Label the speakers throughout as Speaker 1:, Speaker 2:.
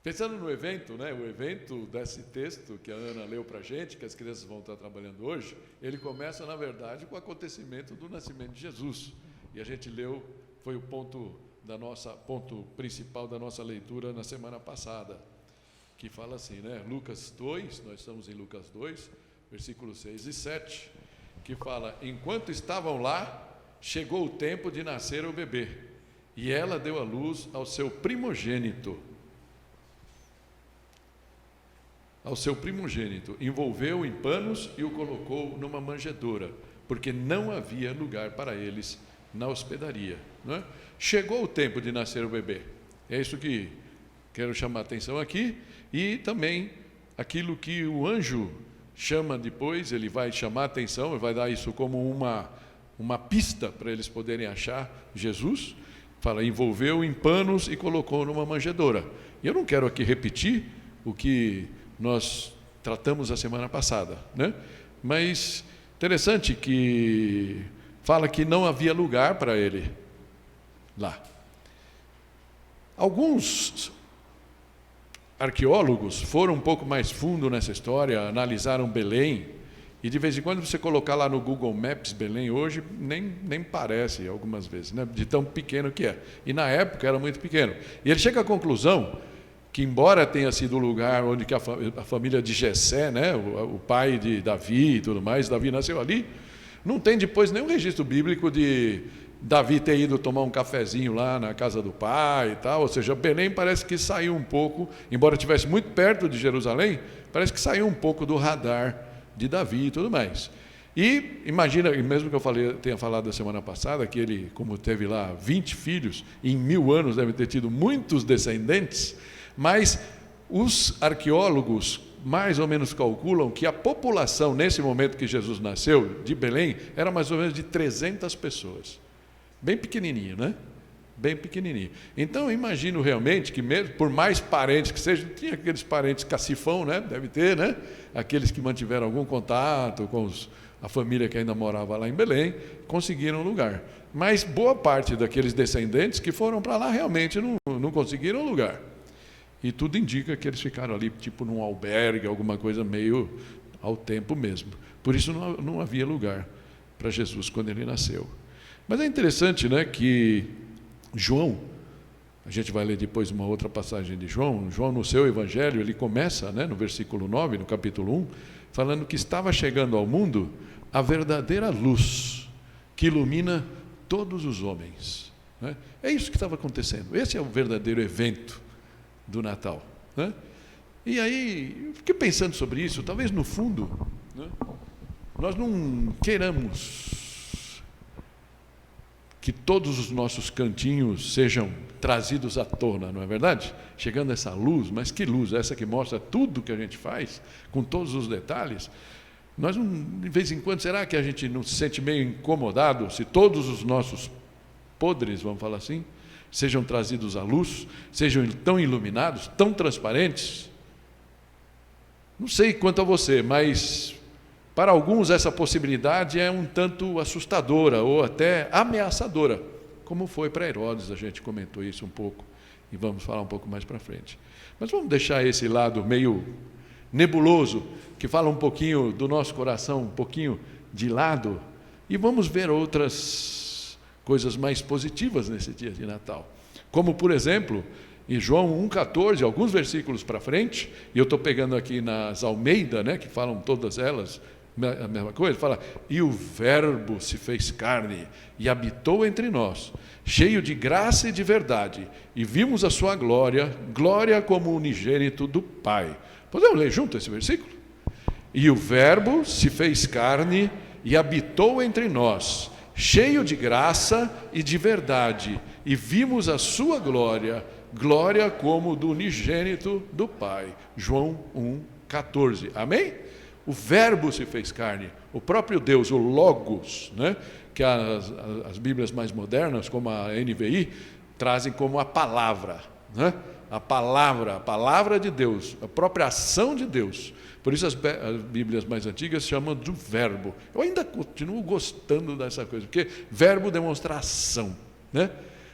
Speaker 1: Pensando no evento, né, o evento desse texto que a Ana leu para a gente, que as crianças vão estar trabalhando hoje, ele começa, na verdade, com o acontecimento do nascimento de Jesus. E a gente leu, foi o ponto principal da nossa leitura na semana passada, que fala assim, né, Lucas 2, nós estamos em Lucas 2, versículos 6 e 7, que fala, enquanto estavam lá, chegou o tempo de nascer o bebê, e ela deu à luz ao seu primogênito, envolveu-o em panos e o colocou numa manjedoura, porque não havia lugar para eles na hospedaria. Não é? Chegou o tempo de nascer o bebê. É isso que quero chamar a atenção aqui. E também aquilo que o anjo chama depois, ele vai chamar a atenção, ele vai dar isso como uma pista para eles poderem achar Jesus. Fala, envolveu em panos e colocou numa manjedoura. E eu não quero aqui repetir o que nós tratamos a semana passada, né? Mas interessante que fala que não havia lugar para ele lá. Alguns arqueólogos foram um pouco mais fundo nessa história, analisaram Belém, e de vez em quando você colocar lá no Google Maps Belém hoje, nem parece algumas vezes, né? De tão pequeno que é. E na época era muito pequeno. E ele chega à conclusão que, embora tenha sido o lugar onde que a família de Jessé, né, o pai de Davi e tudo mais, Davi nasceu ali, não tem depois nenhum registro bíblico de Davi ter ido tomar um cafezinho lá na casa do pai e tal, ou seja, Belém parece que saiu um pouco, embora estivesse muito perto de Jerusalém, parece que saiu um pouco do radar de Davi e tudo mais. E imagina, mesmo que eu tenha falado da semana passada, que ele, como teve lá 20 filhos, em 1000 anos deve ter tido muitos descendentes, mas os arqueólogos mais ou menos calculam que a população, nesse momento que Jesus nasceu, de Belém, era mais ou menos de 300 pessoas. Bem pequenininho, né? Bem pequenininho. Então, eu imagino realmente que mesmo, por mais parentes que sejam, tinha aqueles parentes cacifão, né? Deve ter, né? Aqueles que mantiveram algum contato com a família que ainda morava lá em Belém, conseguiram lugar. Mas boa parte daqueles descendentes que foram para lá realmente não conseguiram lugar. E tudo indica que eles ficaram ali, tipo num albergue, alguma coisa meio ao tempo mesmo. Por isso não havia lugar para Jesus quando ele nasceu. Mas é interessante, né, que João, a gente vai ler depois uma outra passagem de João no seu evangelho, ele começa, né, no versículo 9, no capítulo 1, falando que estava chegando ao mundo a verdadeira luz que ilumina todos os homens. Né? É isso que estava acontecendo. Esse é o verdadeiro evento do Natal, né? E aí, eu fiquei pensando sobre isso, talvez no fundo, né, nós não queiramos que todos os nossos cantinhos sejam trazidos à tona, não é verdade? Chegando essa luz, mas que luz? Essa que mostra tudo que a gente faz, com todos os detalhes. Nós, de vez em quando, será que a gente não se sente meio incomodado se todos os nossos podres, vamos falar assim, sejam trazidos à luz, sejam tão iluminados, tão transparentes? Não sei quanto a você, mas para alguns essa possibilidade é um tanto assustadora ou até ameaçadora, como foi para Herodes, a gente comentou isso um pouco e vamos falar um pouco mais para frente. Mas vamos deixar esse lado meio nebuloso, que fala um pouquinho do nosso coração, um pouquinho de lado, e vamos ver outras coisas mais positivas nesse dia de Natal. Como, por exemplo, em João 1,14, alguns versículos para frente, e eu estou pegando aqui nas Almeida, né, que falam todas elas a mesma coisa, fala, e o verbo se fez carne e habitou entre nós, cheio de graça e de verdade, e vimos a sua glória, glória como unigênito do Pai. Podemos ler junto esse versículo? E o verbo se fez carne e habitou entre nós, cheio de graça e de verdade, e vimos a sua glória, glória como do unigênito do Pai. João 1,14. Amém? O verbo se fez carne, o próprio Deus, o Logos, né? Que as Bíblias mais modernas, como a NVI, trazem como a palavra, né? A palavra de Deus, a própria ação de Deus. Por isso as Bíblias mais antigas chamam do verbo. Eu ainda continuo gostando dessa coisa, porque verbo demonstra ação, né?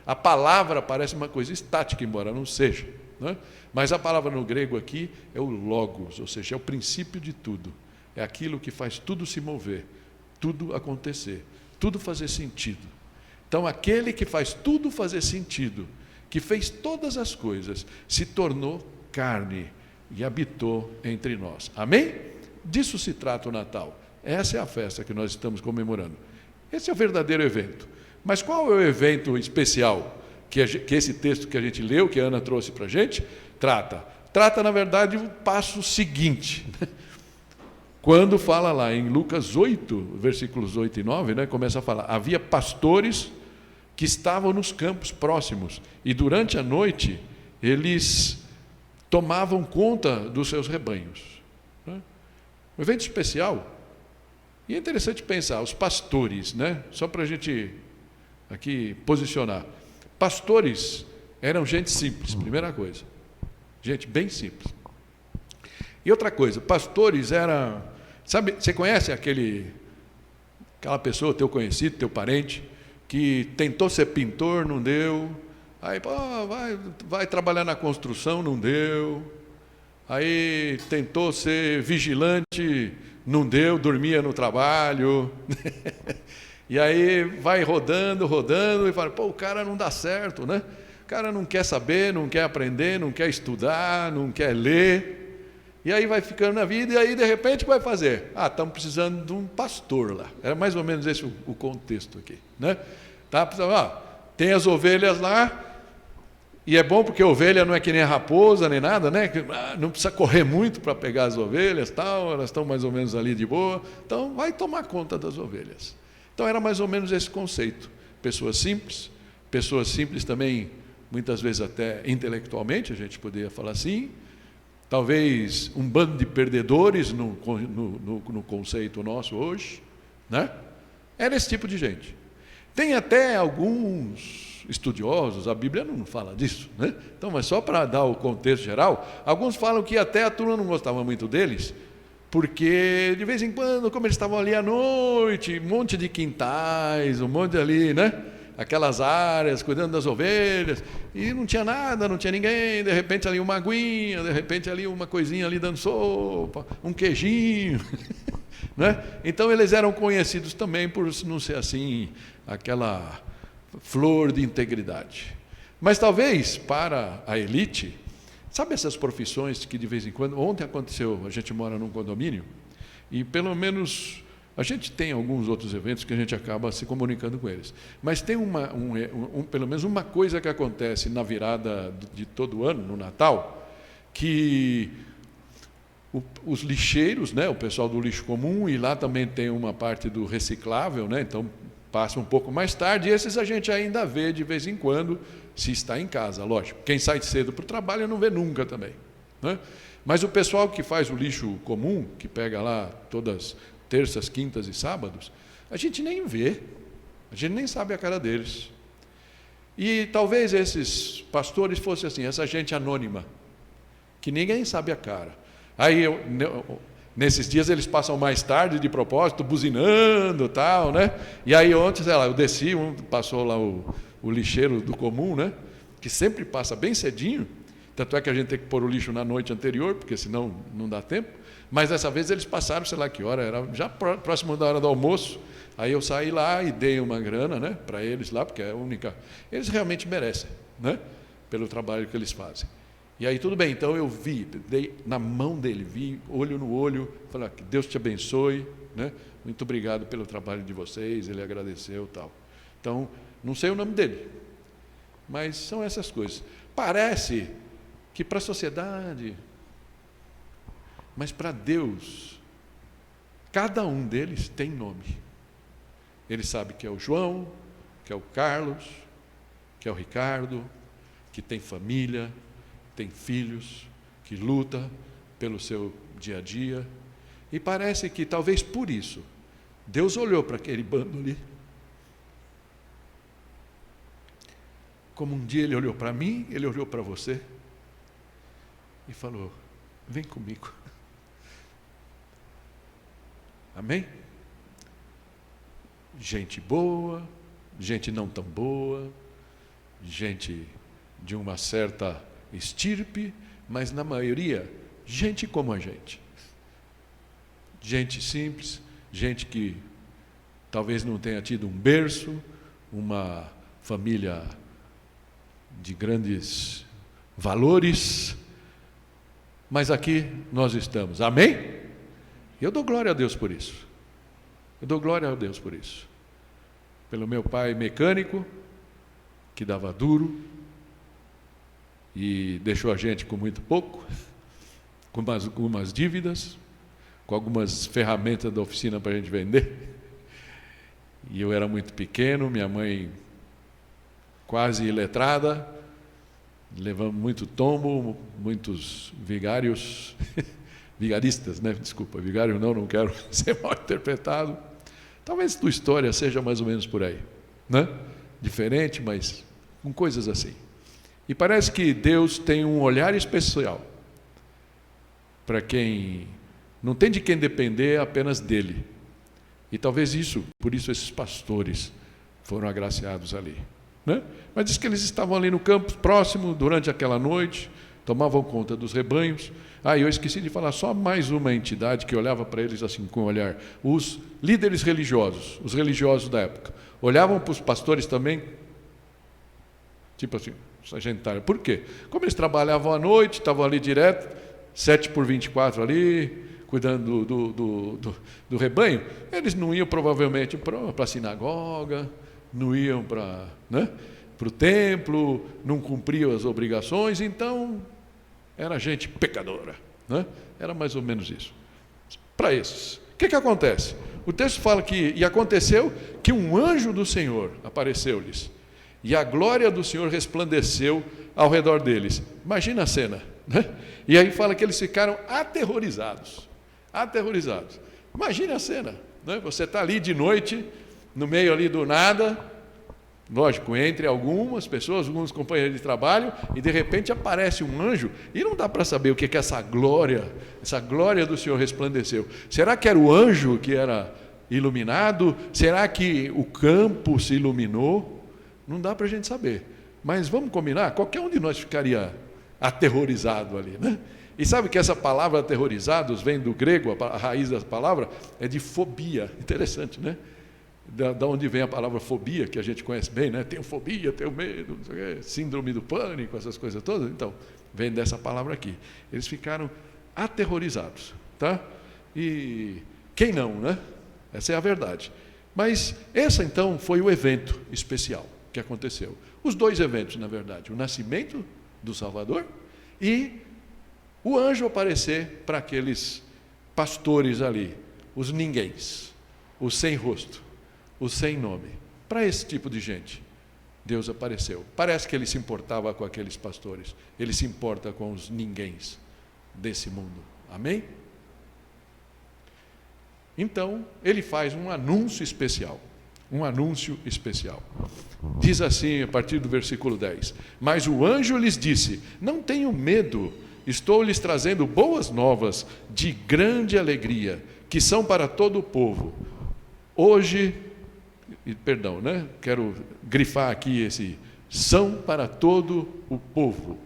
Speaker 1: A palavra parece uma coisa estática, embora não seja, né? Mas a palavra no grego aqui é o logos, ou seja, é o princípio de tudo. É aquilo que faz tudo se mover, tudo acontecer, tudo fazer sentido. Então, aquele que faz tudo fazer sentido, que fez todas as coisas, se tornou carne e habitou entre nós. Amém? Disso se trata o Natal. Essa é a festa que nós estamos comemorando. Esse é o verdadeiro evento. Mas qual é o evento especial que esse texto que a gente leu, que a Ana trouxe para a gente, trata? Trata, na verdade, o passo seguinte. Quando fala lá em Lucas 8, versículos 8 e 9, né, começa a falar: havia pastores que estavam nos campos próximos, e durante a noite eles tomavam conta dos seus rebanhos. Um evento especial. E é interessante pensar, os pastores, né? Só para a gente aqui posicionar. Pastores eram gente simples, primeira coisa. Gente bem simples. E outra coisa, pastores eram... Sabe, você conhece aquela pessoa, teu conhecido, teu parente, que tentou ser pintor, não deu. Aí, vai trabalhar na construção, não deu. Aí tentou ser vigilante, não deu, dormia no trabalho. E aí vai rodando, e fala, o cara não dá certo, né? O cara não quer saber, não quer aprender, não quer estudar, não quer ler. E aí vai ficando na vida, e aí de repente o que vai fazer? Estamos precisando de um pastor lá. Era mais ou menos esse o contexto aqui, né? Tem as ovelhas lá, e é bom porque a ovelha não é que nem a raposa, nem nada, né? Não precisa correr muito para pegar as ovelhas, tal, elas estão mais ou menos ali de boa. Então, vai tomar conta das ovelhas. Então, era mais ou menos esse conceito. Pessoas simples também, muitas vezes até intelectualmente, a gente poderia falar assim. Talvez um bando de perdedores no conceito nosso hoje, né? Era esse tipo de gente. Tem até alguns estudiosos, a Bíblia não fala disso, né? Então, mas só para dar o contexto geral, alguns falam que até a turma não gostava muito deles, porque de vez em quando, como eles estavam ali à noite, um monte de quintais, um monte ali, né? Aquelas áreas, cuidando das ovelhas, e não tinha nada, não tinha ninguém, de repente ali uma aguinha, de repente ali uma coisinha ali dando sopa, um queijinho, né? Então eles eram conhecidos também por não ser assim, aquela flor de integridade. Mas talvez para a elite, sabe essas profissões que de vez em quando, ontem aconteceu, a gente mora num condomínio, e pelo menos a gente tem alguns outros eventos que a gente acaba se comunicando com eles, mas tem pelo menos uma coisa que acontece na virada de todo ano, no Natal, que os lixeiros, né, o pessoal do lixo comum, e lá também tem uma parte do reciclável, né, então passa um pouco mais tarde, e esses a gente ainda vê de vez em quando, se está em casa, lógico. Quem sai cedo para o trabalho não vê nunca também, né? Mas o pessoal que faz o lixo comum, que pega lá todas terças, quintas e sábados, a gente nem vê, a gente nem sabe a cara deles. E talvez esses pastores fossem assim, essa gente anônima, que ninguém sabe a cara. Aí nesses dias eles passam mais tarde de propósito, buzinando, tal, né? E aí ontem, sei lá, eu desci, passou lá o lixeiro do comum, né? Que sempre passa bem cedinho, tanto é que a gente tem que pôr o lixo na noite anterior, porque senão não dá tempo. Mas dessa vez eles passaram, sei lá que hora, era já próximo da hora do almoço. Aí eu saí lá e dei uma grana, né, para eles lá, porque é a única... Eles realmente merecem, né? Pelo trabalho que eles fazem. E aí tudo bem, então eu vi, dei na mão dele, vi olho no olho, falei, que Deus te abençoe, né? Muito obrigado pelo trabalho de vocês, ele agradeceu e tal. Então, não sei o nome dele, mas são essas coisas. Parece que para a sociedade, mas para Deus, cada um deles tem nome. Ele sabe que é o João, que é o Carlos, que é o Ricardo, que tem família, tem filhos, que luta pelo seu dia a dia. E parece que talvez por isso, Deus olhou para aquele bando ali, como um dia Ele olhou para mim, Ele olhou para você, e falou, vem comigo. Amém? Gente boa, gente não tão boa, gente de uma certa estirpe, mas na maioria, gente como a gente. Gente simples, gente que talvez não tenha tido um berço, uma família de grandes valores, mas aqui nós estamos, amém? Eu dou glória a Deus por isso. Eu dou glória a Deus por isso. Pelo meu pai mecânico, que dava duro e deixou a gente com muito pouco, com algumas dívidas, com algumas ferramentas da oficina para a gente vender. E eu era muito pequeno, minha mãe quase iletrada, levamos muito tombo, muitos vigários, vigaristas, né? Desculpa, vigário não quero ser mal interpretado. Talvez tua história seja mais ou menos por aí, né? Diferente, mas com coisas assim. E parece que Deus tem um olhar especial para quem não tem de quem depender, apenas dele. E talvez por isso esses pastores foram agraciados ali, né? Mas diz que eles estavam ali no campo próximo durante aquela noite, tomavam conta dos rebanhos. Eu esqueci de falar só mais uma entidade que olhava para eles assim com o olhar. Os líderes religiosos, os religiosos da época, olhavam para os pastores também, tipo assim, sargentário. Por quê? Como eles trabalhavam à noite, estavam ali direto, 7/24 ali, cuidando do rebanho, eles não iam provavelmente para a sinagoga, não iam para o templo, não cumpriam as obrigações, então era gente pecadora, né? Era mais ou menos isso. Para esses, o que acontece? O texto fala e aconteceu que um anjo do Senhor apareceu-lhes, e a glória do Senhor resplandeceu ao redor deles. Imagina a cena, né? E aí fala que eles ficaram aterrorizados. Imagine a cena, né? Você está ali de noite, no meio ali do nada, lógico, entre algumas pessoas, alguns companheiros de trabalho, e de repente aparece um anjo, e não dá para saber o que é essa glória do Senhor resplandeceu. Será que era o anjo que era iluminado? Será que o campo se iluminou? Não dá para a gente saber. Mas vamos combinar, qualquer um de nós ficaria aterrorizado ali, né? E sabe que essa palavra aterrorizados vem do grego, a raiz da palavra é de fobia. Interessante, né? Da onde vem a palavra fobia, que a gente conhece bem, né? Tenho fobia, tenho medo, síndrome do pânico, essas coisas todas. Então, vem dessa palavra aqui. Eles ficaram aterrorizados, tá? E quem não, né? Essa é a verdade. Mas esse, então, foi o evento especial que aconteceu. Os dois eventos, na verdade. O nascimento do Salvador e o anjo aparecer para aqueles pastores ali, os ninguéms, os sem rosto, os sem nome. Para esse tipo de gente, Deus apareceu. Parece que ele se importava com aqueles pastores. Ele se importa com os ninguéms desse mundo. Amém? Então, ele faz um anúncio especial. Diz assim, a partir do versículo 10: Mas o anjo lhes disse: Não tenham medo, estou lhes trazendo boas novas de grande alegria, que são para todo o povo. Hoje, quero grifar aqui são para todo o povo.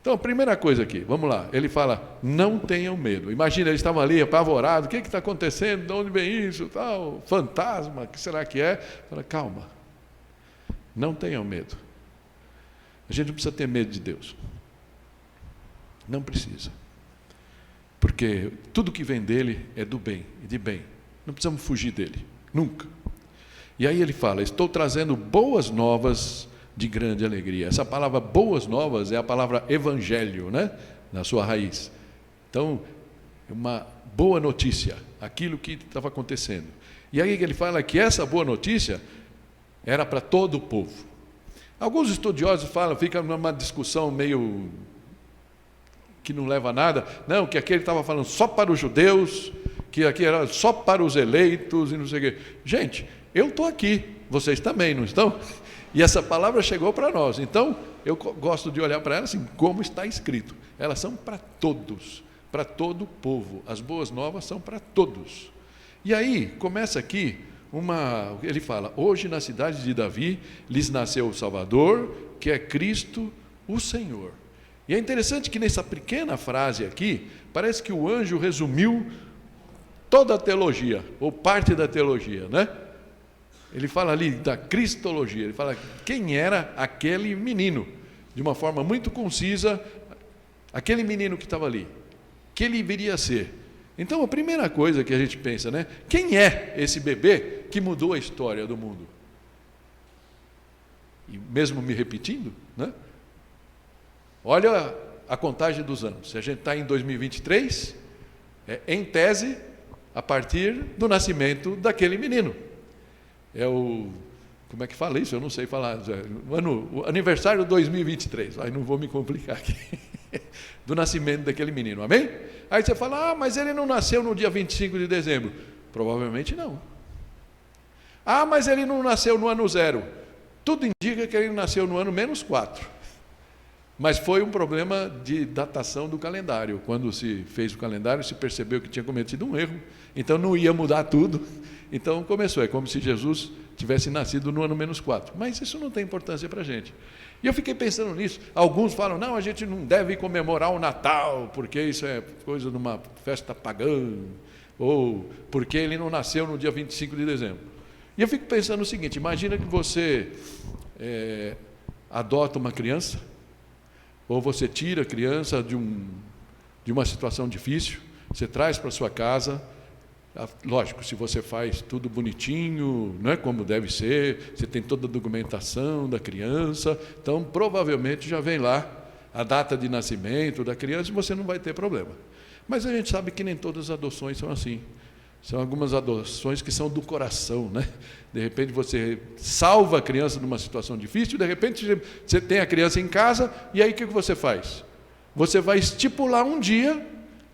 Speaker 1: Então, a primeira coisa aqui, vamos lá, ele fala, não tenham medo. Imagina, eles estavam ali apavorados, o que está acontecendo, de onde vem isso, tal, fantasma, o que será que é? Fala, calma, não tenham medo. A gente não precisa ter medo de Deus. Não precisa. Porque tudo que vem dele é do bem e de bem. Não precisamos fugir dele, nunca. E aí ele fala, estou trazendo boas novas de grande alegria. Essa palavra boas novas é a palavra evangelho, né? Na sua raiz. Então, é uma boa notícia, aquilo que estava acontecendo. E aí ele fala que essa boa notícia era para todo o povo. Alguns estudiosos falam, fica numa discussão meio que não leva a nada, não, que aqui ele estava falando só para os judeus, que aqui era só para os eleitos e não sei o quê. Gente, eu estou aqui, vocês também, não estão? E essa palavra chegou para nós, então eu gosto de olhar para ela assim, como está escrito. Elas são para todos, para todo o povo. As boas novas são para todos. E aí, começa aqui, ele fala, hoje na cidade de Davi, lhes nasceu o Salvador, que é Cristo, o Senhor. E é interessante que nessa pequena frase aqui, parece que o anjo resumiu toda a teologia, ou parte da teologia, né? Ele fala ali da cristologia, ele fala quem era aquele menino, de uma forma muito concisa, aquele menino que estava ali, que ele viria a ser. Então a primeira coisa que a gente pensa, né? Quem é esse bebê que mudou a história do mundo? E mesmo me repetindo, né? Olha a contagem dos anos. Se a gente está em 2023, em tese, a partir do nascimento daquele menino. Como é que fala isso? Eu não sei falar. O aniversário 2023. Aí não vou me complicar aqui. Do nascimento daquele menino, amém? Aí você fala, mas ele não nasceu no dia 25 de dezembro. Provavelmente não. Mas ele não nasceu no ano 0. Tudo indica que ele nasceu no ano -4. Mas foi um problema de datação do calendário. Quando se fez o calendário, se percebeu que tinha cometido um erro, então não ia mudar tudo. Então começou, é como se Jesus tivesse nascido no ano -4. Mas isso não tem importância para a gente. E eu fiquei pensando nisso. Alguns falam, não, a gente não deve comemorar o Natal, porque isso é coisa de uma festa pagã, ou porque ele não nasceu no dia 25 de dezembro. E eu fico pensando o seguinte, imagina que você adota uma criança, ou você tira a criança de uma situação difícil, você traz para sua casa, lógico, se você faz tudo bonitinho, né, como deve ser, você tem toda a documentação da criança, então provavelmente já vem lá a data de nascimento da criança e você não vai ter problema. Mas a gente sabe que nem todas as adoções são assim. São algumas adoções que são do coração, né? De repente você salva a criança numa situação difícil, de repente você tem a criança em casa, e aí o que você faz? Você vai estipular um dia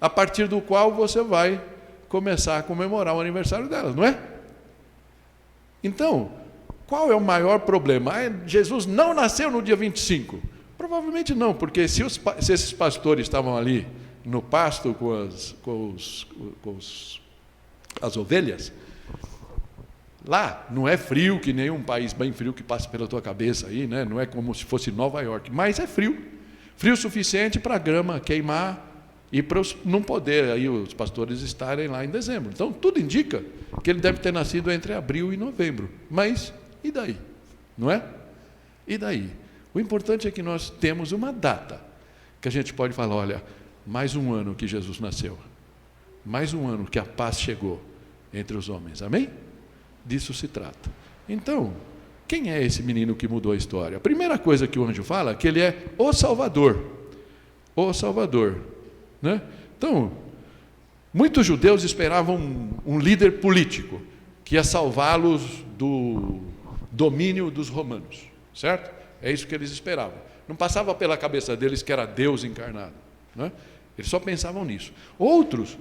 Speaker 1: a partir do qual você vai começar a comemorar o aniversário dela, não é? Então, qual é o maior problema? Jesus não nasceu no dia 25. Provavelmente não, porque se esses pastores estavam ali no pasto com as ovelhas, lá não é frio que nem um país bem frio que passa pela tua cabeça aí, né? Não é como se fosse Nova York, mas é frio suficiente para a grama queimar e para não poder aí os pastores estarem lá em dezembro. Então tudo indica que ele deve ter nascido entre abril e novembro. Mas e daí? Não é? E daí? O importante é que nós temos uma data que a gente pode falar, olha, mais um ano que Jesus nasceu. Mais um ano que a paz chegou entre os homens, amém? Disso se trata. Então, quem é esse menino que mudou a história? A primeira coisa que o anjo fala é que ele é o Salvador. O Salvador, né? Então, muitos judeus esperavam um líder político que ia salvá-los do domínio dos romanos, certo? É isso que eles esperavam. Não passava pela cabeça deles que era Deus encarnado, né? Eles só pensavam nisso. Outros,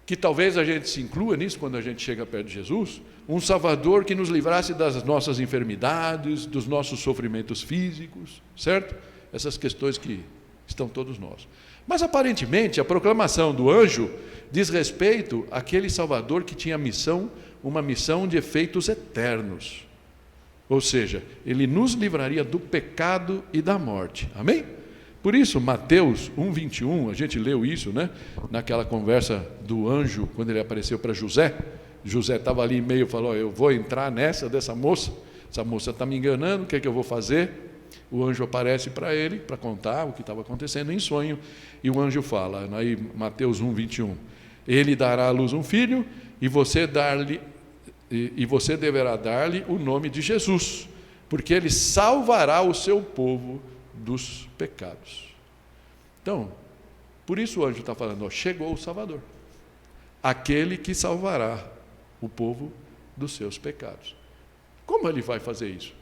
Speaker 1: que talvez a gente se inclua nisso quando a gente chega perto de Jesus, um Salvador que nos livrasse das nossas enfermidades, dos nossos sofrimentos físicos, certo? Essas questões que estão todos nós. Mas aparentemente a proclamação do anjo diz respeito àquele Salvador que tinha uma missão de efeitos eternos. Ou seja, ele nos livraria do pecado e da morte. Amém? Por isso, Mateus 1:21, a gente leu isso, né? Naquela conversa do anjo, quando ele apareceu para José. José estava ali meio, falou, eu vou entrar dessa moça, essa moça está me enganando, o que é que eu vou fazer? O anjo aparece para ele, para contar o que estava acontecendo em sonho, e o anjo fala, aí Mateus 1:21, ele dará à luz um filho, e você deverá dar-lhe o nome de Jesus, porque ele salvará o seu povo dos pecados. Então, por isso o anjo está falando, chegou o Salvador, aquele que salvará o povo dos seus pecados. Como ele vai fazer isso?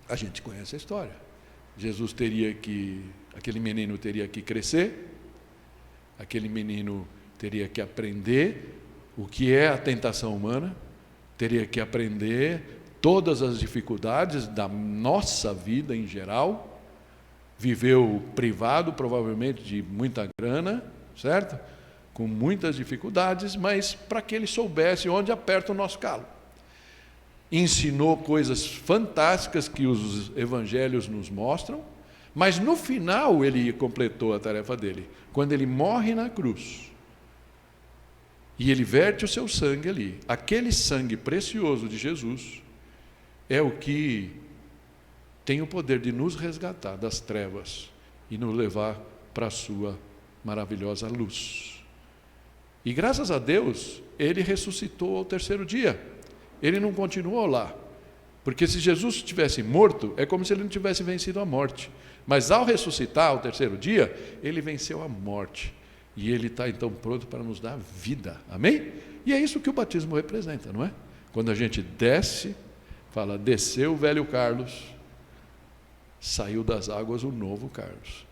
Speaker 1: A gente conhece a história. Aquele menino teria que crescer, aquele menino teria que aprender o que é a tentação humana, teria que aprender todas as dificuldades da nossa vida em geral, viveu privado, provavelmente, de muita grana, certo? Com muitas dificuldades, mas para que ele soubesse onde aperta o nosso calo. Ensinou coisas fantásticas que os evangelhos nos mostram, Mas no final ele completou a tarefa dele, quando ele morre na cruz. E ele verte o seu sangue ali. Aquele sangue precioso de Jesus é o que tem o poder de nos resgatar das trevas e nos levar para a sua maravilhosa luz. E graças a Deus, ele ressuscitou ao terceiro dia. Ele não continuou lá. Porque se Jesus tivesse morto, é como se ele não tivesse vencido a morte. Mas ao ressuscitar ao terceiro dia, ele venceu a morte. E ele está então pronto para nos dar vida. Amém? E é isso que o batismo representa, não é? Quando a gente desce, fala, desceu o velho Carlos, saiu das águas o novo Carlos.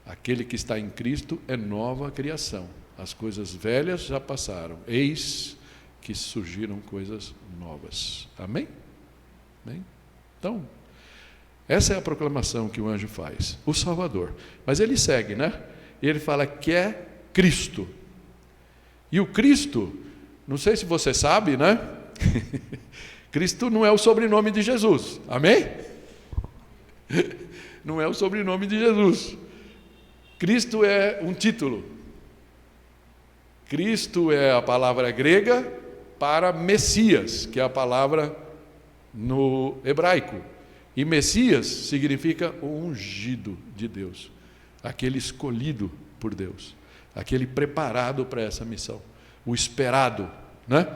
Speaker 1: Aquele que está em Cristo é nova criação. As coisas velhas já passaram. Eis que surgiram coisas novas. Amém? Amém? Então, essa é a proclamação que o anjo faz. O Salvador. Mas ele segue, né? E ele fala que é Cristo. E o Cristo, não sei se você sabe, né? Cristo não é o sobrenome de Jesus. Amém? Não é o sobrenome de Jesus. Cristo é um título. Cristo é a palavra grega para Messias, que é a palavra no hebraico. E Messias significa o ungido de Deus, aquele escolhido por Deus, aquele preparado para essa missão, o esperado, né?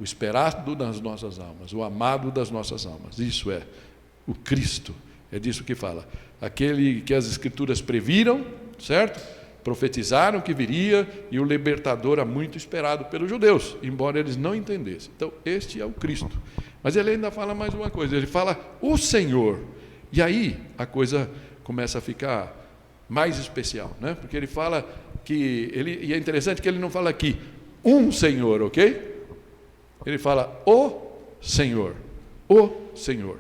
Speaker 1: O esperado das nossas almas, o amado das nossas almas. Isso é o Cristo, é disso que fala. Aquele que as Escrituras previram, certo? Profetizaram que viria, e o libertador há muito esperado pelos judeus, embora eles não entendessem. Então, este é o Cristo. Mas ele ainda fala mais uma coisa, ele fala o Senhor. E aí a começa a ficar mais especial, né? Porque ele fala que, e é interessante que ele não fala aqui um Senhor, ok? Ele fala o Senhor, o Senhor.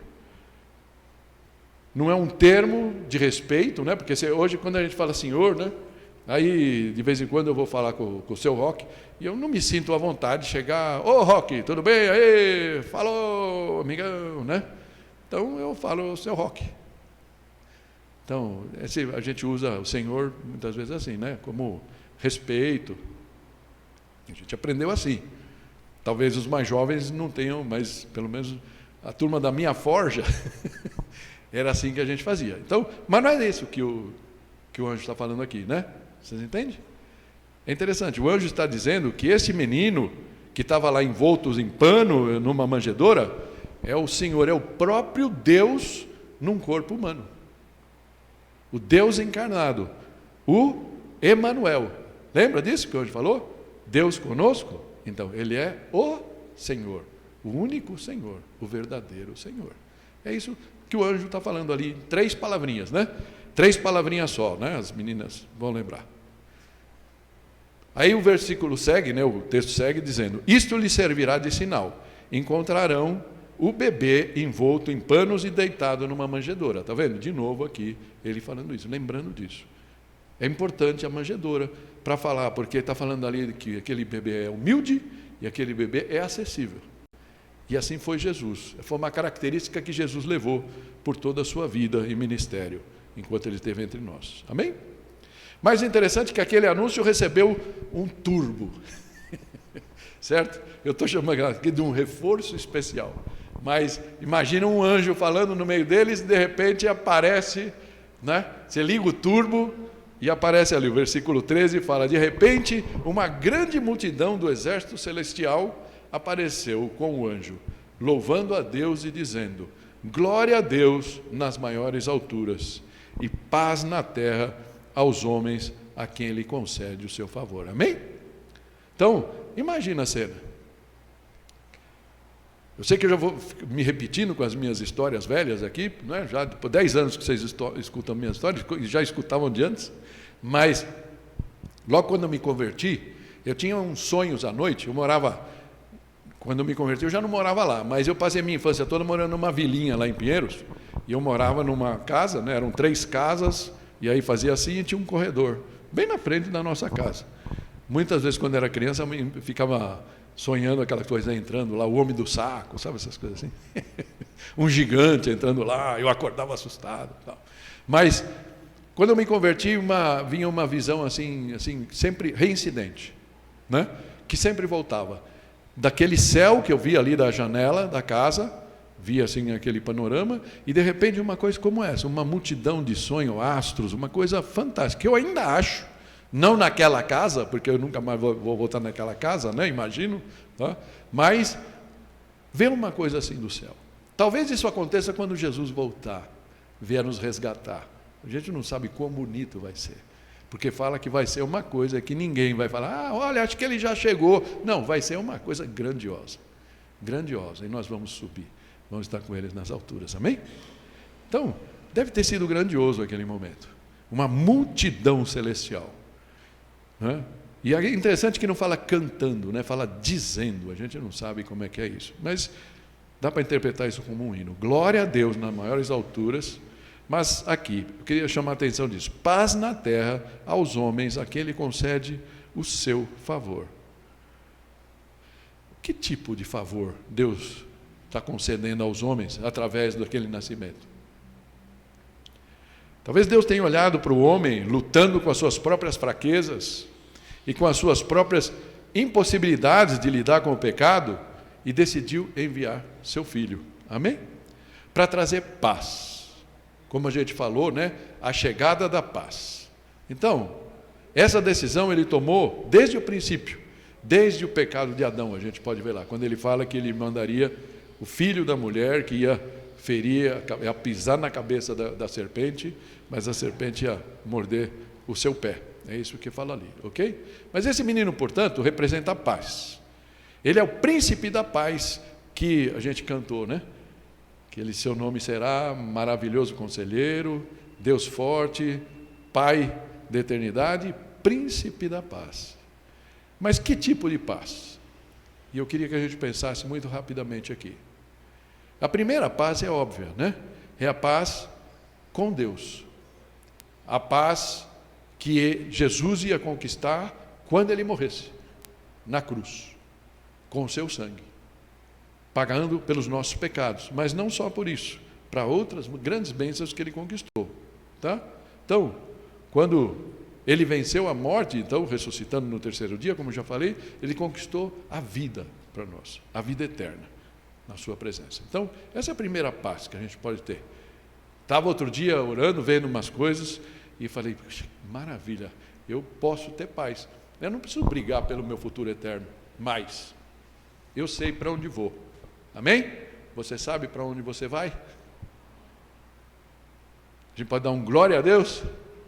Speaker 1: Não é um termo de respeito, né? Porque hoje quando a gente fala Senhor, né? Aí de vez em quando eu vou falar com o seu Roque, e eu não me sinto à vontade de chegar, ô Roque, tudo bem? Aí, falou, amigão, né? Então eu falo seu Roque. Então, a gente usa o Senhor muitas vezes assim, né? Como respeito. A gente aprendeu assim. Talvez os mais jovens não tenham, mas pelo menos a turma da minha forja era assim que a gente fazia. Então, mas não é isso que o anjo está falando aqui, né? Vocês entendem? É interessante, o anjo está dizendo que esse menino que estava lá envolto em pano, numa manjedoura, é o Senhor, é o próprio Deus num corpo humano. O Deus encarnado, o Emanuel. Lembra disso que o anjo falou? Deus conosco? Então, ele é o Senhor, o único Senhor, o verdadeiro Senhor. É isso que o anjo está falando ali, 3 palavrinhas, né? 3 palavrinhas só, né? As meninas vão lembrar. Aí o versículo segue, né? O texto segue dizendo, isto lhe servirá de sinal, encontrarão o bebê envolto em panos e deitado numa manjedoura. Está vendo? De novo aqui, ele falando isso, lembrando disso. É importante a manjedoura para falar, porque está falando ali que aquele bebê é humilde e aquele bebê é acessível. E assim foi Jesus. Foi uma característica que Jesus levou por toda a sua vida e ministério, enquanto ele esteve entre nós. Amém? Mais interessante que aquele anúncio recebeu um turbo. Certo? Eu estou chamando aqui de um reforço especial. Mas imagina um anjo falando no meio deles e de repente aparece, né? Você liga o turbo e aparece ali, o versículo 13 fala, de repente uma grande multidão do exército celestial apareceu com o anjo, louvando a Deus e dizendo, glória a Deus nas maiores alturas e paz na terra aos homens a quem Ele concede o seu favor. Amém? Então, imagina a cena. Eu sei que eu já vou me repetindo com as minhas histórias velhas aqui, né? Já por 10 anos que vocês escutam minhas histórias, já escutavam de antes, mas logo quando eu me converti, eu tinha uns sonhos à noite, quando eu me converti eu já não morava lá, mas eu passei a minha infância toda morando numa vilinha lá em Pinheiros, e eu morava numa casa, né? Eram 3 casas, e aí fazia assim e tinha um corredor, bem na frente da nossa casa. Muitas vezes, quando era criança, eu ficava sonhando aquela coisa, entrando lá, o homem do saco, sabe essas coisas assim? Um gigante entrando lá, eu acordava assustado. Tal. Mas Quando eu me converti, vinha uma visão assim, sempre reincidente, né? Que sempre voltava. Daquele céu que eu via ali da janela da casa, via assim aquele panorama, e de repente uma coisa como essa, uma multidão de sonhos, astros, uma coisa fantástica, que eu ainda acho, não naquela casa, porque eu nunca mais vou voltar naquela casa, né? Imagino, tá? Mas ver uma coisa assim do céu. Talvez isso aconteça quando Jesus voltar, vier nos resgatar. A gente não sabe quão bonito vai ser, porque fala que vai ser uma coisa que ninguém vai falar, olha, acho que ele já chegou. Não, vai ser uma coisa grandiosa, grandiosa, e nós vamos subir, vamos estar com eles nas alturas, amém? Então, deve ter sido grandioso aquele momento, uma multidão celestial, né? E é interessante que não fala cantando, né? Fala dizendo, a gente não sabe como é que é isso, mas dá para interpretar isso como um hino. Glória a Deus nas maiores alturas. Mas aqui, eu queria chamar a atenção disso. Paz na terra aos homens, a quem ele concede o seu favor. Que tipo de favor Deus está concedendo aos homens através daquele nascimento? Talvez Deus tenha olhado para o homem lutando com as suas próprias fraquezas e com as suas próprias impossibilidades de lidar com o pecado e decidiu enviar seu filho. Amém? Para trazer paz. Como a gente falou, né? A chegada da paz. Então, essa decisão ele tomou desde o princípio, desde o pecado de Adão, a gente pode ver lá, quando ele fala que ele mandaria o filho da mulher que ia ferir, ia pisar na cabeça da serpente, mas a serpente ia morder o seu pé. É isso que fala ali, ok? Mas esse menino, portanto, representa a paz. Ele é o príncipe da paz que a gente cantou, né? Que seu nome será maravilhoso conselheiro, Deus forte, Pai da eternidade, príncipe da paz. Mas que tipo de paz? E eu queria que a gente pensasse muito rapidamente aqui. A primeira paz é óbvia, né? É a paz com Deus. A paz que Jesus ia conquistar quando ele morresse, na cruz, com o seu sangue, pagando pelos nossos pecados, mas não só por isso, para outras grandes bênçãos que ele conquistou, tá? Então, quando ele venceu a morte, então, ressuscitando no terceiro dia, como já falei, ele conquistou a vida para nós, a vida eterna, na sua presença. Então, essa é a primeira paz que a gente pode ter. Estava outro dia orando, vendo umas coisas, e falei, maravilha, eu posso ter paz. Eu não preciso brigar pelo meu futuro eterno, mas eu sei para onde vou. Amém? Você sabe para onde você vai? A gente pode dar um glória a Deus?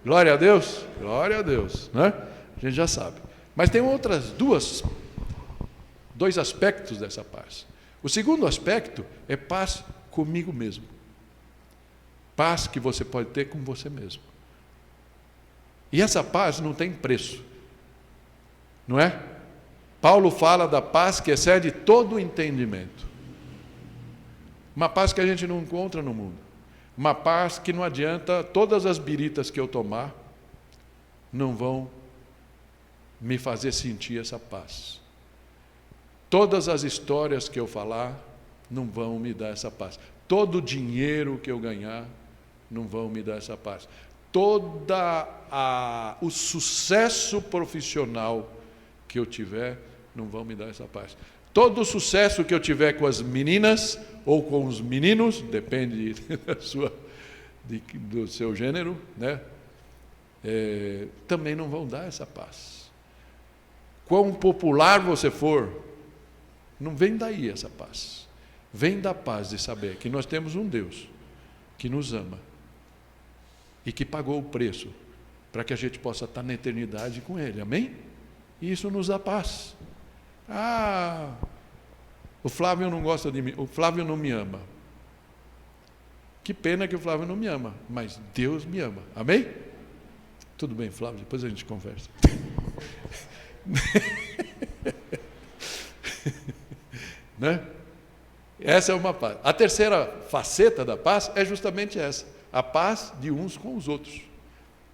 Speaker 1: Glória a Deus? Glória a Deus, né? A gente já sabe. Mas tem outras dois aspectos dessa paz. O segundo aspecto é paz comigo mesmo. Paz que você pode ter com você mesmo. E essa paz não tem preço, não é? Paulo fala da paz que excede todo o entendimento. Uma paz que a gente não encontra no mundo. Uma paz que não adianta, todas as biritas que eu tomar não vão me fazer sentir essa paz. Todas as histórias que eu falar não vão me dar essa paz. Todo o dinheiro que eu ganhar não vão me dar essa paz. O sucesso profissional que eu tiver não vão me dar essa paz. Todo o sucesso que eu tiver com as meninas ou com os meninos, depende do seu gênero, né? Também não vão dar essa paz. Quão popular você for, não vem daí essa paz. Vem da paz de saber que nós temos um Deus que nos ama e que pagou o preço para que a gente possa estar na eternidade com Ele, amém? E isso nos dá paz. O Flávio não gosta de mim, o Flávio não me ama. Que pena que o Flávio não me ama, mas Deus me ama, amém? Tudo bem, Flávio, depois a gente conversa. Né? Essa é uma paz. A terceira faceta da paz é justamente essa, a paz de uns com os outros.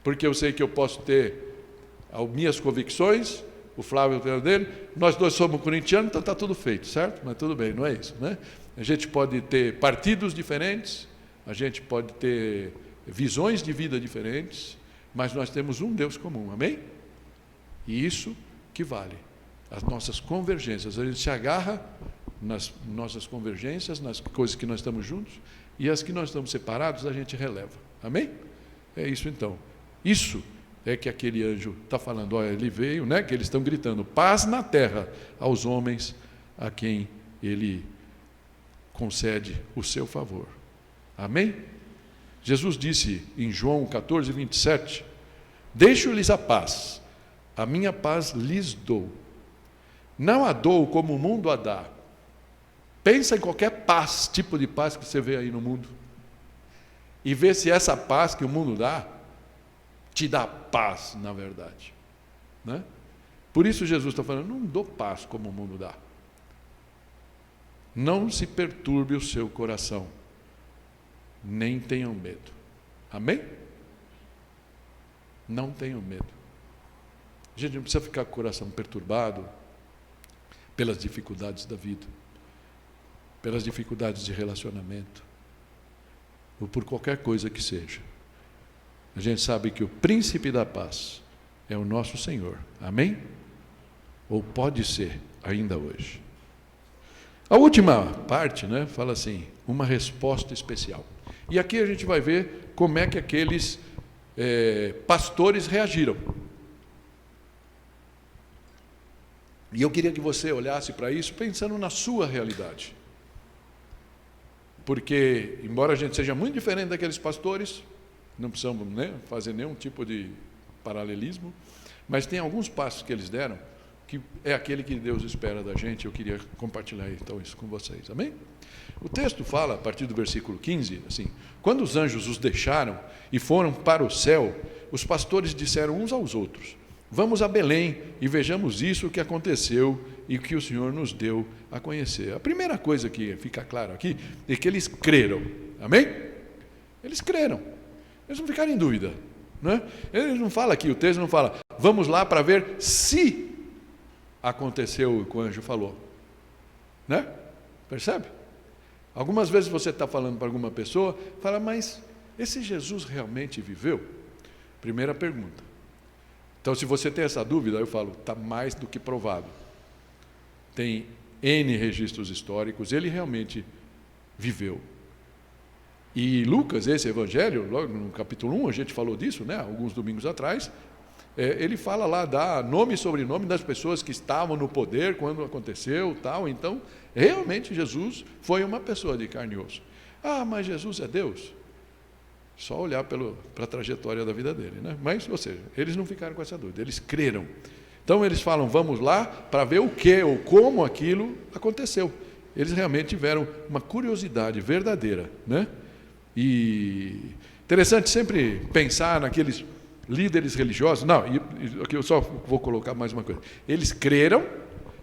Speaker 1: Porque eu sei que eu posso ter as minhas convicções, o Flávio tem o dele, nós dois somos corintianos, então está tudo feito, certo? Mas tudo bem, não é isso, né? A gente pode ter partidos diferentes, a gente pode ter visões de vida diferentes, mas nós temos um Deus comum, amém? E isso que vale. As nossas convergências, a gente se agarra nas nossas convergências, nas coisas que nós estamos juntos, e as que nós estamos separados, a gente releva, amém? É isso então. Isso é que aquele anjo está falando, olha, ele veio, né, que eles estão gritando, paz na terra aos homens a quem ele concede o seu favor. Amém? Jesus disse em João 14, 27, deixo-lhes a paz, a minha paz lhes dou. Não a dou como o mundo a dá. Pensa em qualquer paz, tipo de paz que você vê aí no mundo, e vê se essa paz que o mundo dá, te dá paz, na verdade. Né? Por isso Jesus está falando, não dou paz como o mundo dá. Não se perturbe o seu coração, nem tenham medo. Amém? Não tenham medo. A gente não precisa ficar com o coração perturbado pelas dificuldades da vida, pelas dificuldades de relacionamento, ou por qualquer coisa que seja. A gente sabe que o príncipe da paz é o nosso Senhor. Amém? Ou pode ser ainda hoje. A última parte, né, fala assim, uma resposta especial. E aqui a gente vai ver como é que aqueles pastores reagiram. E eu queria que você olhasse para isso pensando na sua realidade. Porque, embora a gente seja muito diferente daqueles pastores, não precisamos, né, fazer nenhum tipo de paralelismo, mas tem alguns passos que eles deram que é aquele que Deus espera da gente. Eu queria compartilhar então isso com vocês, amém? O texto fala, a partir do versículo 15, assim, quando os anjos os deixaram e foram para o céu, os pastores disseram uns aos outros, vamos a Belém e vejamos isso que aconteceu e que o Senhor nos deu a conhecer. A primeira coisa que fica claro aqui é que eles creram, amém? Eles creram, eles não ficaram em dúvida, né? Ele não fala aqui, o texto não fala, vamos lá para ver se aconteceu o que o anjo falou, né? Percebe? Algumas vezes você está falando para alguma pessoa, fala, mas esse Jesus realmente viveu? Primeira pergunta. Então, se você tem essa dúvida, eu falo, está mais do que provado. Tem N registros históricos, ele realmente viveu. E Lucas, esse evangelho, logo no capítulo 1, a gente falou disso, né, alguns domingos atrás, ele fala lá, dá nome e sobrenome das pessoas que estavam no poder quando aconteceu, tal. Então, realmente Jesus foi uma pessoa de carne e osso. Ah, mas Jesus é Deus? Só olhar para a trajetória da vida dele, né? Mas, ou seja, eles não ficaram com essa dúvida, eles creram. Então, eles falam, vamos lá para ver o que ou como aquilo aconteceu. Eles realmente tiveram uma curiosidade verdadeira, né? E interessante sempre pensar naqueles líderes religiosos. Não, aqui eu só vou colocar mais uma coisa. Eles creram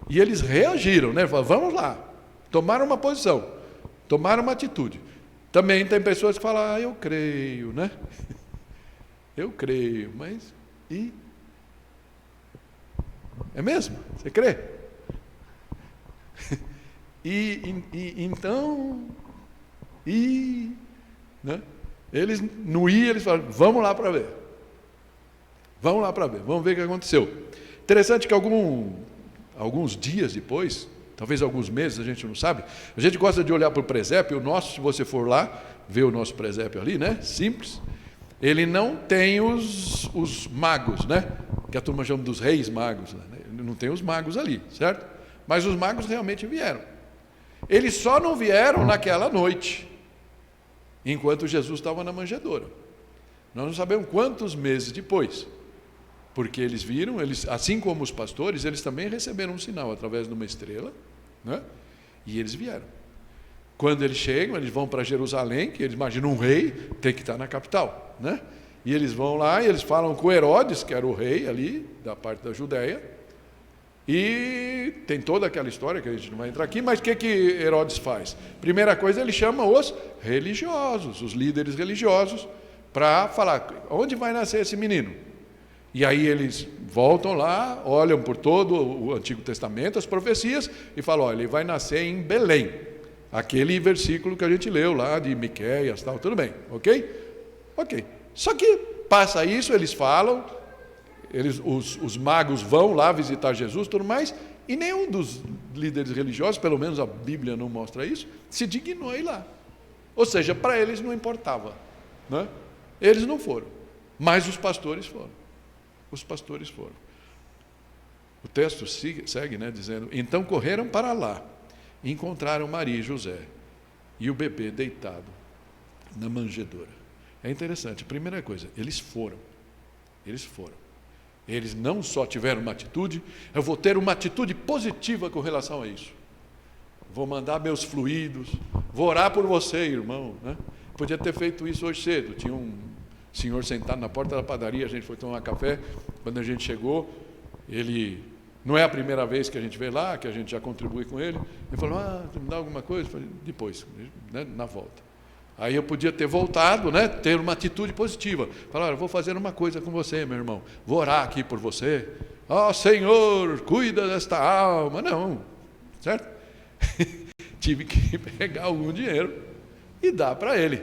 Speaker 1: e eles reagiram, né? Falaram, vamos lá. Tomaram uma posição, tomaram uma atitude. Também tem pessoas que falam, eu creio, né? Eu creio, mas e? É mesmo? Você crê? Então, né? Eles não iam, eles falaram, vamos lá para ver. Vamos lá para ver, vamos ver o que aconteceu. Interessante que alguns dias depois, talvez alguns meses, a gente não sabe, a gente gosta de olhar para o presépio, o nosso, se você for lá, ver o nosso presépio ali, né? Simples. Ele não tem os magos, né? Que a turma chama dos reis magos, né? Ele não tem os magos ali, certo? Mas os magos realmente vieram. Eles só não vieram naquela noite, enquanto Jesus estava na manjedoura. Nós não sabemos quantos meses depois, porque eles viram, assim como os pastores, eles também receberam um sinal através de uma estrela, né? E eles vieram. Quando eles chegam, eles vão para Jerusalém, que eles imaginam um rei, tem que estar na capital, né? E eles vão lá e eles falam com Herodes, que era o rei ali, da parte da Judéia, e tem toda aquela história que a gente não vai entrar aqui, mas o que Herodes faz? Primeira coisa, ele chama os religiosos, os líderes religiosos, para falar, onde vai nascer esse menino? E aí eles voltam lá, olham por todo o Antigo Testamento, as profecias, e falam, olha, ele vai nascer em Belém. Aquele versículo que a gente leu lá, de Miqueias, tal, tudo bem, ok? Ok. Só que Passa isso, eles falam, os magos vão lá visitar Jesus, tudo mais, e nenhum dos líderes religiosos, pelo menos a Bíblia não mostra isso, se dignou a ir lá. Ou seja, para eles não importava, né? Eles não foram, mas os pastores foram. Os pastores foram. O texto segue, né, dizendo: então correram para lá, e encontraram Maria e José, e o bebê deitado na manjedoura. É interessante, primeira coisa, eles foram. Eles não só tiveram uma atitude, eu vou ter uma atitude positiva com relação a isso. Vou mandar meus fluidos, vou orar por você, irmão, né? Podia ter feito isso hoje cedo. Tinha um senhor sentado na porta da padaria, a gente foi tomar café. Quando a gente chegou, ele, não é a primeira vez que a gente vê lá, que a gente já contribui com ele. Ele falou: tu me dá alguma coisa? Eu falei: depois, né, na volta. Aí eu podia ter voltado, né, ter uma atitude positiva. Falar: olha, vou fazer uma coisa com você, meu irmão. Vou orar aqui por você. Senhor, cuida desta alma. Não, certo? Tive que pegar algum dinheiro e dar para ele.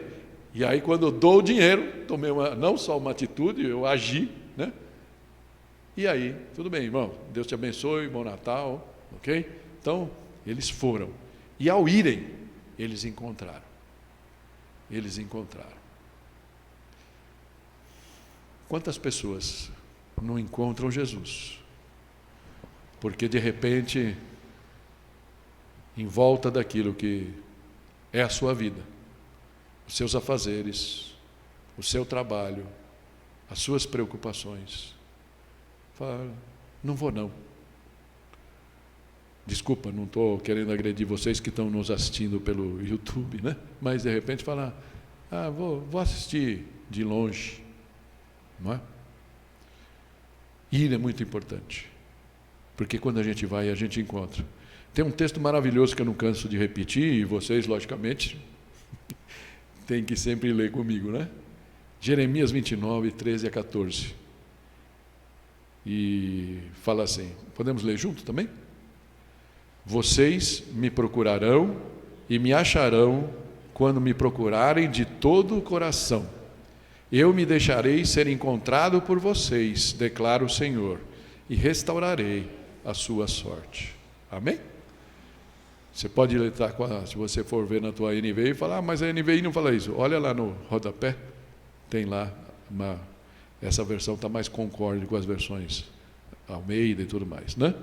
Speaker 1: E aí, quando eu dou o dinheiro, tomei não só uma atitude, eu agi, né? E aí, tudo bem, irmão, Deus te abençoe, bom Natal, ok? Então, eles foram. E ao irem, eles encontraram. Quantas pessoas não encontram Jesus? Porque, de repente, em volta daquilo que é a sua vida, os seus afazeres, o seu trabalho, as suas preocupações, fala: não vou não. Desculpa, não estou querendo agredir vocês que estão nos assistindo pelo YouTube, né? Mas de repente fala: vou assistir de longe, não é? Ir é muito importante, porque quando a gente vai, a gente encontra. Tem um texto maravilhoso que eu não canso de repetir, e vocês, logicamente, têm que sempre ler comigo, né? Jeremias 29, 13 a 14. E fala assim, podemos ler junto também? Vocês me procurarão e me acharão quando me procurarem de todo o coração. Eu me deixarei ser encontrado por vocês, declara o Senhor, e restaurarei a sua sorte. Amém? Você pode ler, se você for ver na tua NVI, e falar: mas a NVI não fala isso. Olha lá no rodapé, tem lá, essa versão está mais concorde com as versões Almeida e tudo mais, né?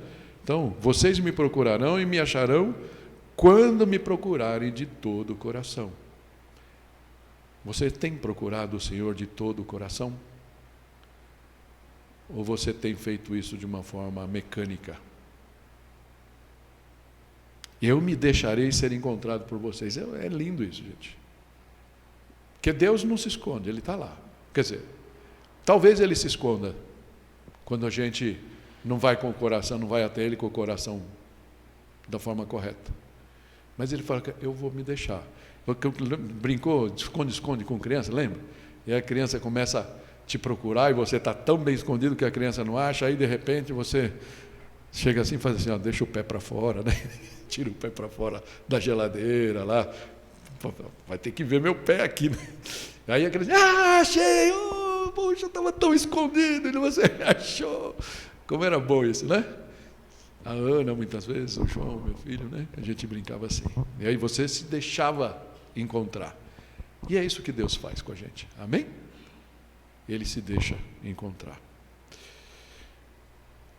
Speaker 1: Então, vocês me procurarão e me acharão quando me procurarem de todo o coração. Você tem procurado o Senhor de todo o coração? Ou você tem feito isso de uma forma mecânica? Eu me deixarei ser encontrado por vocês. É lindo isso, gente. Porque Deus não se esconde, Ele está lá. Quer dizer, talvez Ele se esconda quando a gente não vai com o coração, não vai até Ele com o coração da forma correta. Mas Ele fala que eu vou me deixar. Porque brincou, esconde com criança, lembra? E a criança começa a te procurar e você está tão bem escondido que a criança não acha, aí de repente você chega assim e faz assim: deixa o pé para fora, né? Tira o pé para fora da geladeira lá, vai ter que ver meu pé aqui, né? Aí a criança: achei, poxa, estava tão escondido e você achou. Como era bom isso, né? A Ana, muitas vezes, o João, meu filho, né? A gente brincava assim. E aí você se deixava encontrar. E é isso que Deus faz com a gente. Amém? Ele se deixa encontrar.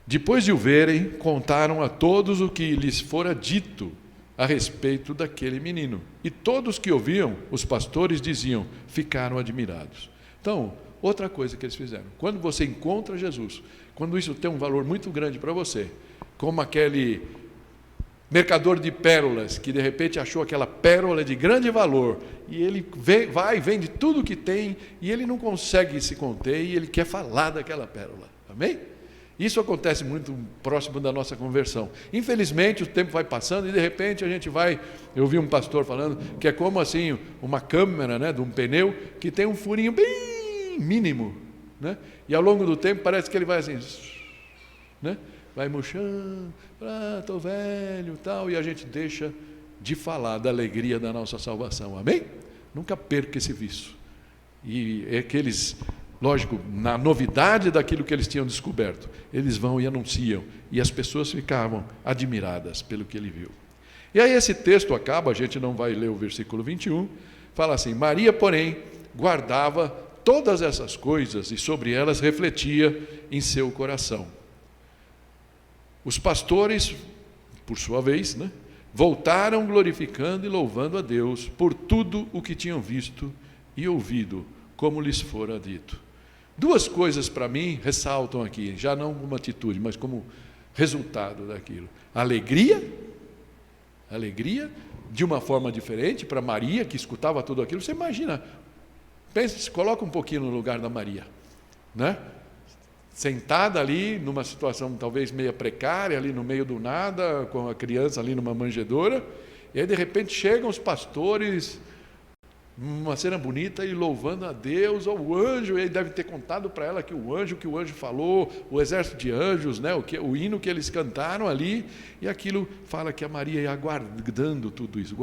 Speaker 1: Depois de o verem, contaram a todos o que lhes fora dito a respeito daquele menino. E todos que ouviam, os pastores diziam, ficaram admirados. Então, outra coisa que eles fizeram, quando você encontra Jesus, quando isso tem um valor muito grande para você, como aquele mercador de pérolas, que de repente achou aquela pérola de grande valor, e ele vai e vende tudo o que tem, e ele não consegue se conter, e ele quer falar daquela pérola. Amém? Isso acontece muito próximo da nossa conversão. Infelizmente, o tempo vai passando, e de repente a gente vai... Eu vi um pastor falando que é como assim, uma câmera, né, de um pneu, que tem um furinho bem mínimo, né? E ao longo do tempo parece que ele vai assim, né? Vai murchando, estou velho, tal, e a gente deixa de falar da alegria da nossa salvação. Amém? Nunca perca esse vício. E aqueles lógico, na novidade daquilo que eles tinham descoberto, eles vão e anunciam, e as pessoas ficavam admiradas pelo que ele viu. E aí esse texto acaba, a gente não vai ler o versículo 21, fala assim: Maria, porém, guardava todas essas coisas e sobre elas refletia em seu coração. Os pastores, por sua vez, voltaram glorificando e louvando a Deus por tudo o que tinham visto e ouvido, como lhes fora dito. Duas coisas para mim ressaltam aqui, já não como atitude, mas como resultado daquilo. Alegria de uma forma diferente para Maria, que escutava tudo aquilo. Você imagina, pensa, se coloca um pouquinho no lugar da Maria, sentada ali numa situação talvez meia precária, ali no meio do nada, com a criança ali numa manjedoura, e aí de repente chegam os pastores, uma cena bonita, e louvando a Deus, o anjo, ele deve ter contado para ela que o anjo falou, o exército de anjos, o hino que eles cantaram ali, e aquilo fala que a Maria ia guardando tudo isso,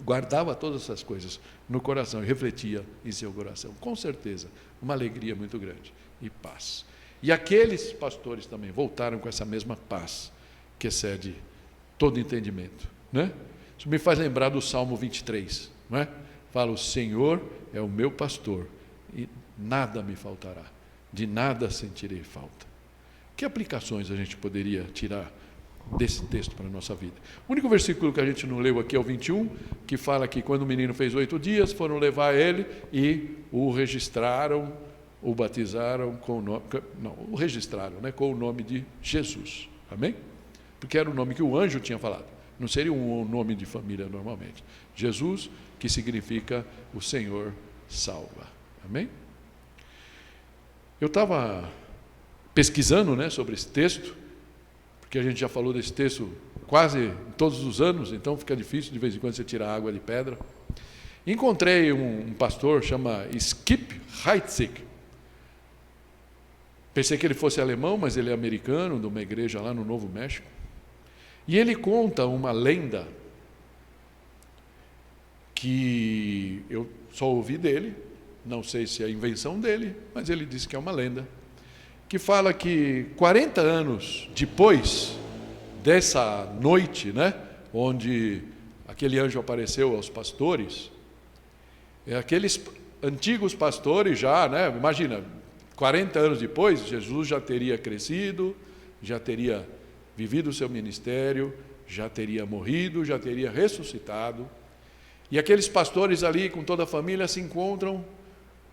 Speaker 1: guardava todas essas coisas no coração e refletia em seu coração. Com certeza, uma alegria muito grande e paz. E aqueles pastores também voltaram com essa mesma paz que excede todo entendimento. Isso me faz lembrar do Salmo 23, Fala: o Senhor é o meu pastor e nada me faltará, de nada sentirei falta. Que aplicações a gente poderia tirar desse texto para a nossa vida? O único versículo que a gente não leu aqui é o 21, que fala que quando o menino fez 8 dias, foram levar ele e o registraram, o batizaram com o nome, não, o registraram, com o nome de Jesus. Amém? Porque era o nome que o anjo tinha falado. Não seria um nome de família normalmente. Jesus, que significa o Senhor salva. Amém? Eu estava pesquisando sobre esse texto, porque a gente já falou desse texto quase todos os anos, então fica difícil de vez em quando você tirar água de pedra. Encontrei um pastor, chama Skip Heitzig. Pensei que ele fosse alemão, mas ele é americano, de uma igreja lá no Novo México. E ele conta uma lenda que eu só ouvi dele, não sei se é invenção dele, mas ele disse que é uma lenda, que fala que 40 anos depois dessa noite, onde aquele anjo apareceu aos pastores, aqueles antigos pastores já, imagina, 40 anos depois, Jesus já teria crescido, já teria vivido o seu ministério, já teria morrido, já teria ressuscitado, e aqueles pastores ali com toda a família se encontram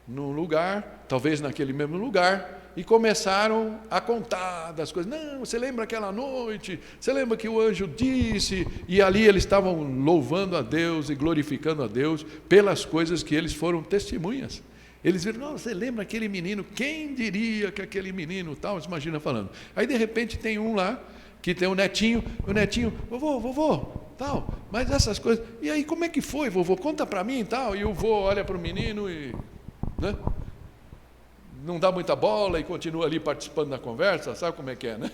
Speaker 1: num lugar, talvez naquele mesmo lugar, e começaram a contar das coisas. Não, você lembra aquela noite? Você lembra que o anjo disse? E ali eles estavam louvando a Deus e glorificando a Deus pelas coisas que eles foram testemunhas. Eles viram: não, você lembra aquele menino? Quem diria que aquele menino tal? Imagina falando. Aí de repente tem um lá que tem o netinho, vovô, tal, mas essas coisas. E aí, como é que foi, vovô? Conta para mim, tal. E o vô olha para o menino e não dá muita bola e continua ali participando da conversa, sabe como é que é, De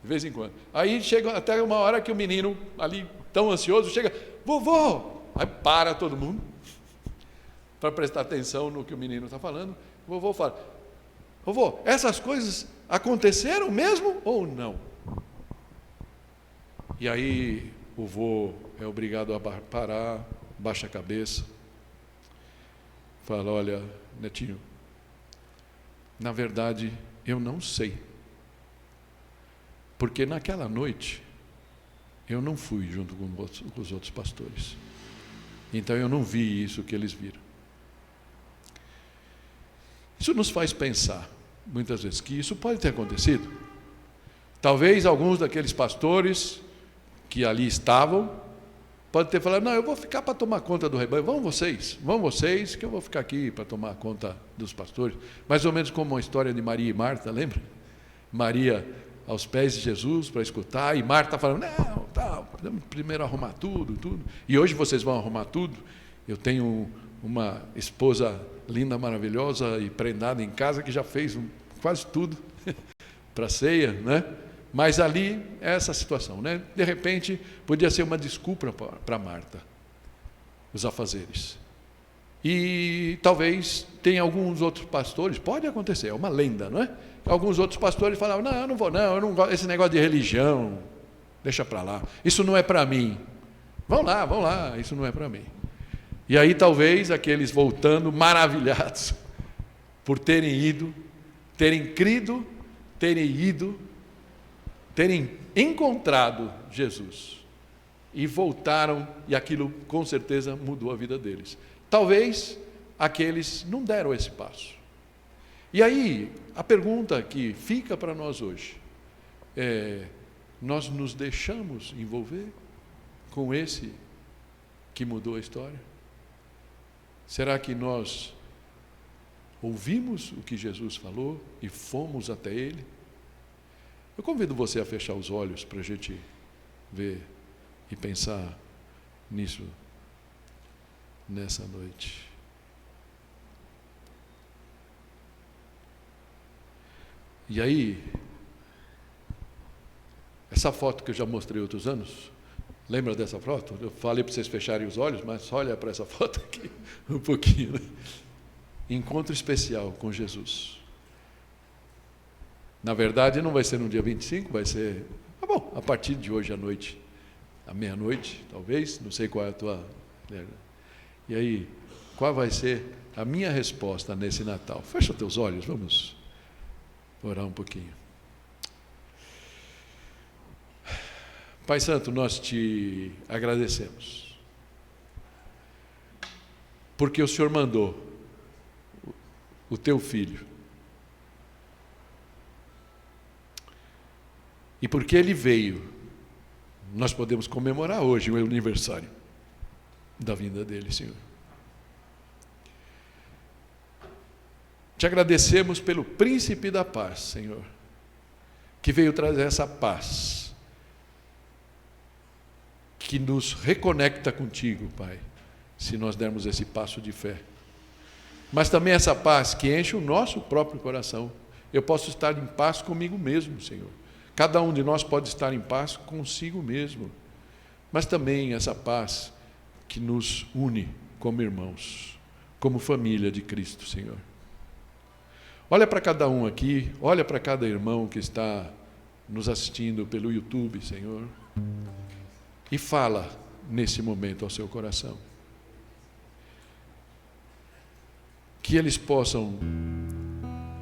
Speaker 1: vez em quando. Aí chega até uma hora que o menino, ali tão ansioso, chega: vovô! Aí para todo mundo para prestar atenção no que o menino está falando. O vovô fala: vovô, essas coisas aconteceram mesmo ou não? E aí o vô é obrigado a parar, baixa a cabeça, fala: olha, netinho, na verdade eu não sei, porque naquela noite eu não fui junto com os outros pastores, então eu não vi isso que eles viram. Isso nos faz pensar, muitas vezes, que isso pode ter acontecido. Talvez alguns daqueles pastores que ali estavam, podem ter falado: não, eu vou ficar para tomar conta do rebanho, vão vocês, que eu vou ficar aqui para tomar conta dos pastores. Mais ou menos como a história de Maria e Marta, lembra? Maria aos pés de Jesus para escutar, e Marta falando: não, tal, primeiro arrumar tudo. E hoje vocês vão arrumar tudo. Eu tenho uma esposa linda, maravilhosa e prendada em casa, que já fez quase tudo para a ceia, Mas ali é essa situação, De repente, podia ser uma desculpa para Marta, os afazeres. E talvez tenha alguns outros pastores, pode acontecer, é uma lenda, não é? Alguns outros pastores falavam, não, eu não vou não, eu não gosto desse negócio de religião, deixa para lá, isso não é para mim. Vão lá, isso não é para mim. E aí talvez aqueles voltando maravilhados por terem ido, terem crido, terem encontrado Jesus e voltaram, e aquilo com certeza mudou a vida deles. Talvez aqueles não deram esse passo. E aí a pergunta que fica para nós hoje é: nós nos deixamos envolver com esse que mudou a história? Será que nós ouvimos o que Jesus falou e fomos até Ele? Eu convido você a fechar os olhos para a gente ver e pensar nisso nessa noite. E aí, essa foto que eu já mostrei outros anos, lembra dessa foto? Eu falei para vocês fecharem os olhos, mas só olha para essa foto aqui um pouquinho, né? Encontro especial com Jesus. Na verdade, não vai ser no dia 25, vai ser, a partir de hoje à noite, à meia-noite, talvez, não sei qual é a tua... E aí, qual vai ser a minha resposta nesse Natal? Fecha os teus olhos, vamos orar um pouquinho. Pai Santo, nós te agradecemos, porque o Senhor mandou o teu Filho, e porque Ele veio, nós podemos comemorar hoje o aniversário da vinda dEle, Senhor. Te agradecemos pelo Príncipe da Paz, Senhor, que veio trazer essa paz, que nos reconecta contigo, Pai, se nós dermos esse passo de fé. Mas também essa paz que enche o nosso próprio coração. Eu posso estar em paz comigo mesmo, Senhor. Cada um de nós pode estar em paz consigo mesmo. Mas também essa paz que nos une como irmãos, como família de Cristo, Senhor. Olha para cada um aqui, olha para cada irmão que está nos assistindo pelo YouTube, Senhor, e fala nesse momento ao seu coração. Que eles possam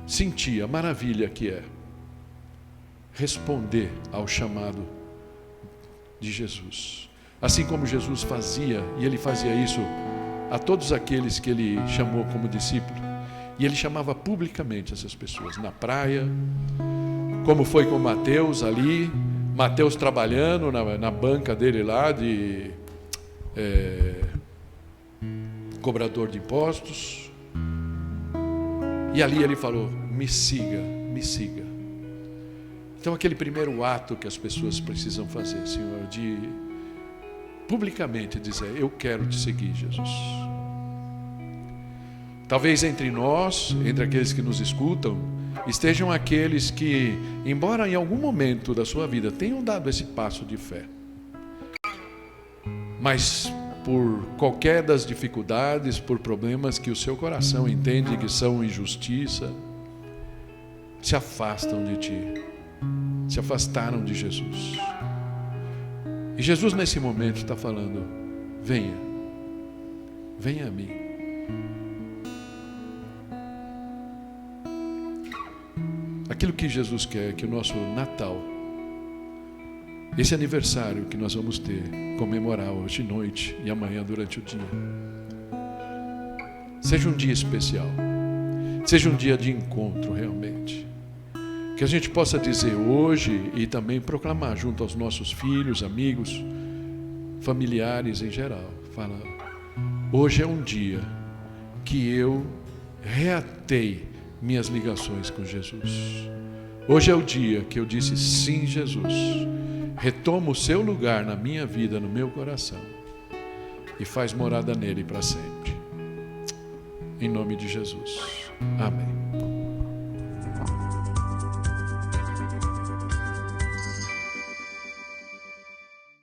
Speaker 1: sentir a maravilha que é responder ao chamado de Jesus. Assim como Jesus fazia, e Ele fazia isso a todos aqueles que Ele chamou como discípulo. E Ele chamava publicamente essas pessoas, na praia, como foi com Mateus ali, Mateus trabalhando na banca dele lá de cobrador de impostos. E ali Ele falou, me siga, me siga. Então aquele primeiro ato que as pessoas precisam fazer, Senhor, de publicamente dizer, eu quero te seguir, Jesus. Talvez entre nós, entre aqueles que nos escutam, estejam aqueles que, embora em algum momento da sua vida tenham dado esse passo de fé, mas por qualquer das dificuldades, por problemas que o seu coração entende que são injustiça, se afastam de ti, se afastaram de Jesus. E Jesus nesse momento está falando, venha, venha a mim. Aquilo que Jesus quer, que o nosso Natal, esse aniversário que nós vamos ter, comemorar hoje à noite e amanhã durante o dia, seja um dia especial, seja um dia de encontro realmente, que a gente possa dizer hoje e também proclamar junto aos nossos filhos, amigos, familiares em geral, fala, hoje é um dia que eu reatei minhas ligações com Jesus. Hoje é o dia que eu disse sim, Jesus, retoma o seu lugar na minha vida, no meu coração e faz morada nele para sempre. Em nome de Jesus. Amém.